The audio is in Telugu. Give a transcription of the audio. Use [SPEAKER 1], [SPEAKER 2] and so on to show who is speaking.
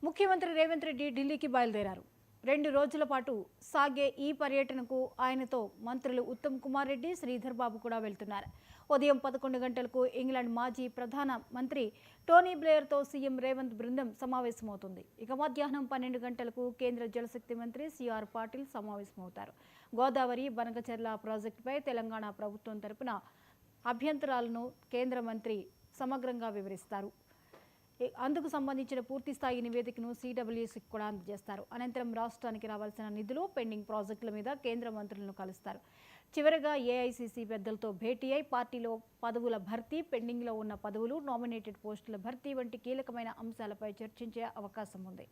[SPEAKER 1] ముఖ్యమంత్రి రేవంత్ రెడ్డి ఢిల్లీకి బయలుదేరారు. 2 రోజుల పాటు సాగే ఈ పర్యటనకు ఆయనతో మంత్రులు ఉత్తమ్ కుమార్ రెడ్డి, శ్రీధర్ బాబు కూడా వెళ్తున్నారు. ఉదయం 11 గంటలకు ఇంగ్లాండ్ మాజీ ప్రధాన మంత్రి టోనీ బ్లేయర్తో సీఎం రేవంత్ బృందం సమావేశమవుతుంది. ఇక మధ్యాహ్నం 12 గంటలకు కేంద్ర జలశక్తి మంత్రి సిఆర్ పాటిల్ సమావేశమవుతారు. గోదావరి బనకచెర్ల ప్రాజెక్టుపై తెలంగాణ ప్రభుత్వం తరపున అభ్యంతరాలను కేంద్ర మంత్రి సమగ్రంగా వివరిస్తారు. అందుకు సంబంధించిన పూర్తి స్థాయి నివేదికను సిడబ్ల్యూసీకి కూడా అందజేస్తారు. అనంతరం రాష్ట్రానికి రావాల్సిన నిధులు, పెండింగ్ ప్రాజెక్టుల మీద కేంద్ర మంత్రులను కలుస్తారు. చివరగా ఏఐసీసీ పెద్దలతో భేటీ అయి పార్టీలో పదవుల భర్తీ, పెండింగ్లో ఉన్న పదవులు, నామినేటెడ్ పోస్టుల భర్తీ వంటి కీలకమైన అంశాలపై చర్చించే అవకాశం ఉంది.